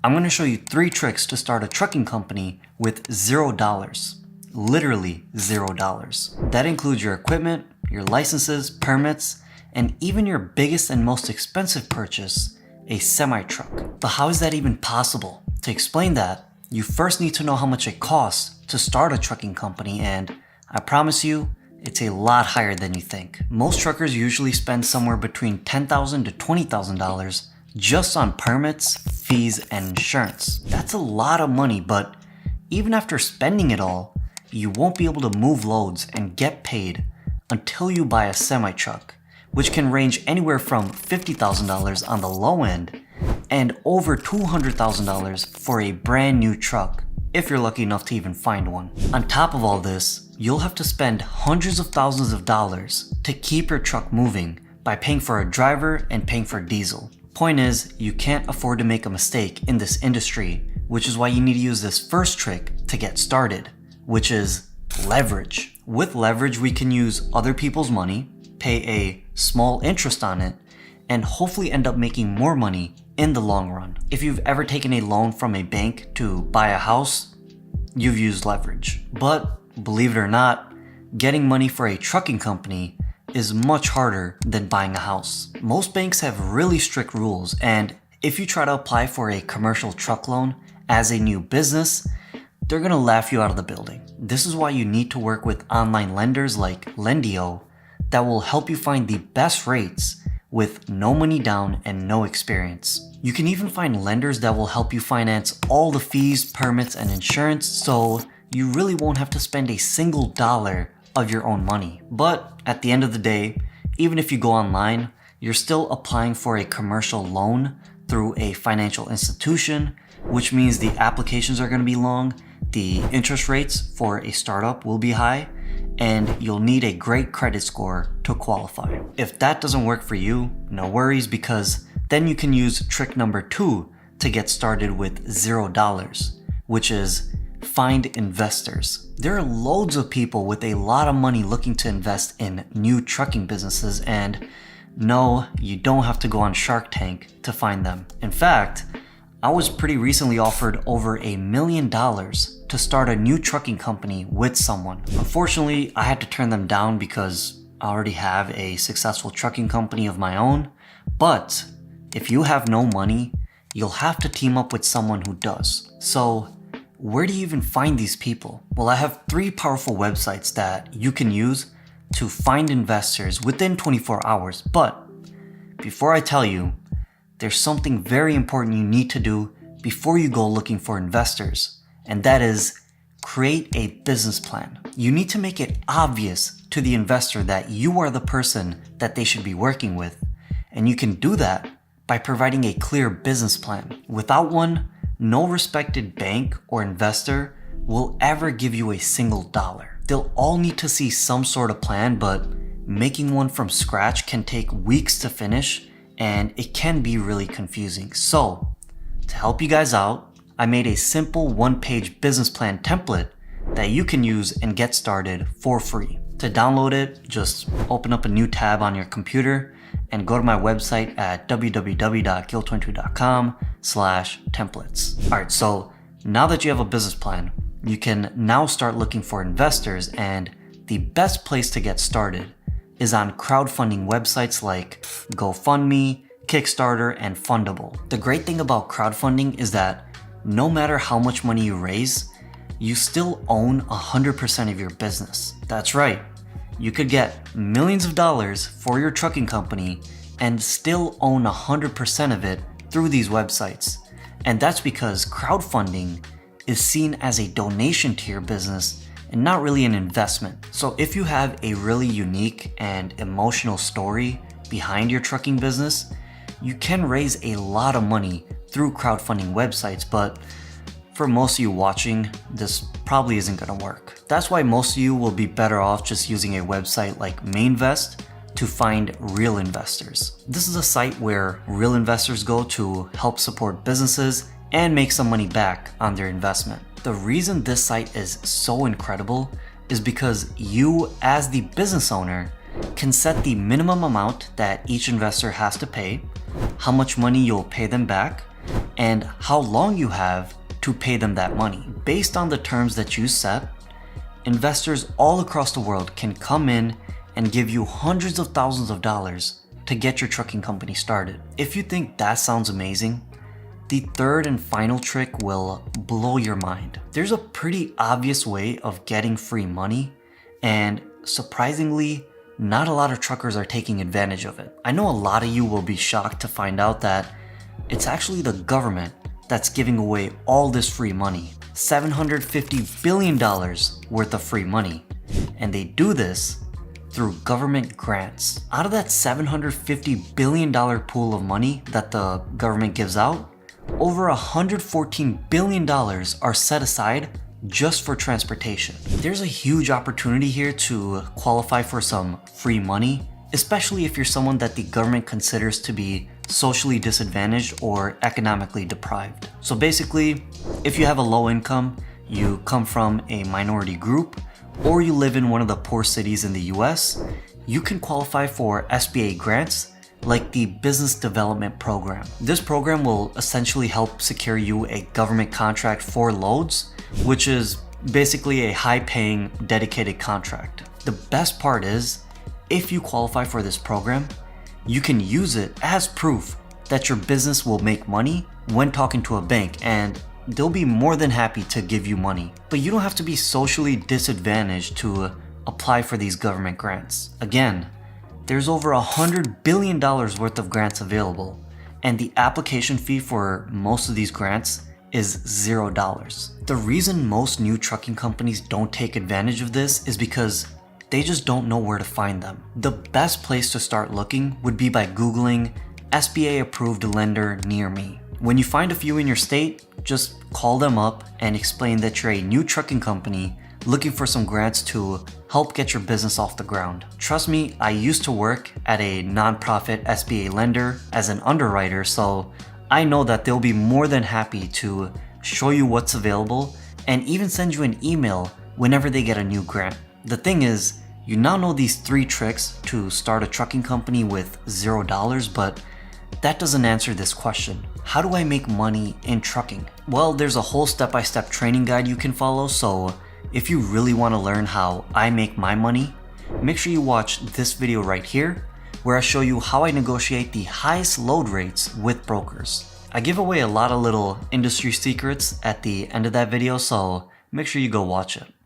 I'm going to show you 3 tricks to start a trucking company with $0. Literally $0. That includes your equipment, your licenses, permits, and even your biggest and most expensive purchase, a semi-truck. But how is that even possible? To explain that, you first need to know how much it costs to start a trucking company, and I promise you, it's a lot higher than you think. Most truckers usually spend somewhere between $10,000 to $20,000 just on permits, fees, and insurance. That's a lot of money, but even after spending it all, you won't be able to move loads and get paid until you buy a semi-truck, which can range anywhere from $50,000 on the low end and over $200,000 for a brand new truck, if you're lucky enough to even find one. On top of all this, you'll have to spend hundreds of thousands of dollars to keep your truck moving by paying for a driver and paying for diesel. Point is, you can't afford to make a mistake in this industry, which is why you need to use this first trick to get started, which is leverage. With leverage, we can use other people's money, pay a small interest on it, and hopefully end up making more money in the long run. If you've ever taken a loan from a bank to buy a house, you've used leverage. But believe it or not, getting money for a trucking company is much harder than buying a house. Most banks have really strict rules, and if you try to apply for a commercial truck loan as a new business, they're gonna laugh you out of the building. This is why you need to work with online lenders like Lendio that will help you find the best rates with no money down and no experience. You can even find lenders that will help you finance all the fees, permits, and insurance, so you really won't have to spend a single dollar of your own money. But at the end of the day, even if you go online, you're still applying for a commercial loan through a financial institution, which means the applications are going to be long, the interest rates for a startup will be high, and you'll need a great credit score to qualify. If that doesn't work for you, no worries, because then you can use trick number 2 to get started with $0, which is find investors. There are loads of people with a lot of money looking to invest in new trucking businesses, and no, you don't have to go on Shark Tank to find them. In fact, I was pretty recently offered over $1 million to start a new trucking company with someone. Unfortunately, I had to turn them down because I already have a successful trucking company of my own. But if you have no money, you'll have to team up with someone who does. So where do you even find these people? Well, I have 3 powerful websites that you can use to find investors within 24 hours. But before I tell you, there's something very important you need to do before you go looking for investors, and that is create a business plan. You need to make it obvious to the investor that you are the person that they should be working with, and you can do that by providing a clear business plan. Without one, no respected bank or investor will ever give you a single dollar. They'll all need to see some sort of plan, but making one from scratch can take weeks to finish, and it can be really confusing. So, to help you guys out, I made a simple 1-page business plan template that you can use and get started for free. To download it, just open up a new tab on your computer and go to my website at www.gil22.com/templates. Alright, so now that you have a business plan, you can now start looking for investors, and the best place to get started is on crowdfunding websites like GoFundMe, Kickstarter, and Fundable. The great thing about crowdfunding is that no matter how much money you raise, you still own 100% of your business. That's right, you could get millions of dollars for your trucking company and still own 100% of it through these websites. And that's because crowdfunding is seen as a donation to your business and not really an investment. So if you have a really unique and emotional story behind your trucking business, you can raise a lot of money through crowdfunding websites, but for most of you watching, this probably isn't gonna work. That's why most of you will be better off just using a website like Mainvest to find real investors. This is a site where real investors go to help support businesses and make some money back on their investment. The reason this site is so incredible is because you, as the business owner, can set the minimum amount that each investor has to pay, how much money you'll pay them back, and how long you have to pay them that money. Based on the terms that you set, investors all across the world can come in and give you hundreds of thousands of dollars to get your trucking company started. If you think that sounds amazing, the third and final trick will blow your mind. There's a pretty obvious way of getting free money, and surprisingly, not a lot of truckers are taking advantage of it. I know a lot of you will be shocked to find out that it's actually the government that's giving away all this free money. $750 billion worth of free money. And they do this through government grants. Out of that $750 billion pool of money that the government gives out, over $114 billion are set aside just for transportation. There's a huge opportunity here to qualify for some free money, especially if you're someone that the government considers to be socially disadvantaged or economically deprived. So basically, if you have a low income, you come from a minority group, or you live in one of the poor cities in the US, you can qualify for SBA grants like the Business Development Program. This program will essentially help secure you a government contract for loads, which is basically a high-paying, dedicated contract. The best part is, if you qualify for this program, you can use it as proof that your business will make money when talking to a bank, and they'll be more than happy to give you money. But you don't have to be socially disadvantaged to apply for these government grants. Again, there's over $100 billion worth of grants available, and the application fee for most of these grants is $0. The reason most new trucking companies don't take advantage of this is because they just don't know where to find them. The best place to start looking would be by Googling SBA approved lender near me. When you find a few in your state, just call them up and explain that you're a new trucking company looking for some grants to help get your business off the ground. Trust me, I used to work at a nonprofit SBA lender as an underwriter, so I know that they'll be more than happy to show you what's available and even send you an email whenever they get a new grant. The thing is, you now know these 3 tricks to start a trucking company with $0, but that doesn't answer this question. How do I make money in trucking? Well, there's a whole step-by-step training guide you can follow, so if you really want to learn how I make my money, make sure you watch this video right here, where I show you how I negotiate the highest load rates with brokers. I give away a lot of little industry secrets at the end of that video, so make sure you go watch it.